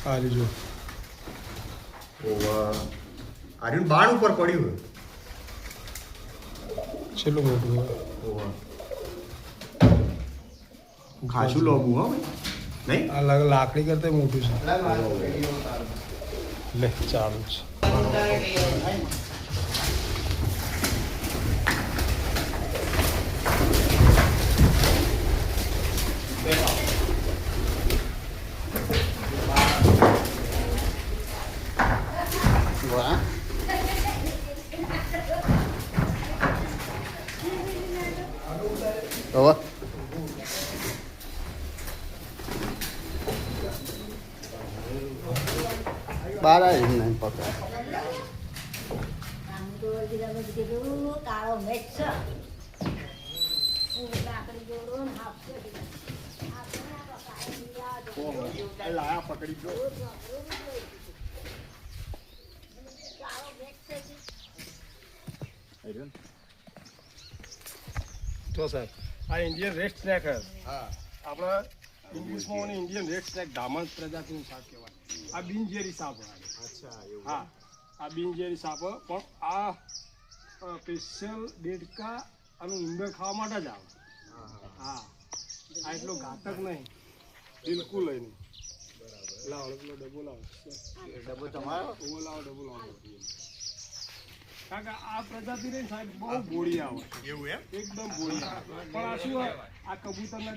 આ લીજો ઓવા આર્યન બાણ ઉપર પડ્યું છેલ્લું મોટું ઓવા ખાસું લોબું હો નહીં આ લાકડી કરતા મોટું છે લે ચાલુ છે હવે બાર આવી નહીં પકડ કાળો મેચ પકડી તો સાહેબ આ ઇન્ડિયન રેડ સ્નેક હે હા આપણા ઇંગ્લિશમાં ઇન્ડિયન રેડ સ્નેક ડામન પ્રજાતિનું સાપ કહેવાય આ બિનઝેરી સાપ હોય અચ્છા એવું હા આ બિનઝેરી સાપ પણ આ સ્પેશિયલ દેડકા અને ઉંદર ખાવા માટે જ આવે હા આ એટલો ઘાતક નહીં બિલકુલ નહીં લાવો એટલો ડબ્બો લાવો ડબ્બો તમારો લાવો ડબ્બો લાવો કારણ કે આ પ્રજાતિ રહી સાહેબ બહુ બોળી આવે એવું એમ એકદમ બોળી આવે પણ આ શું આ કબૂતરના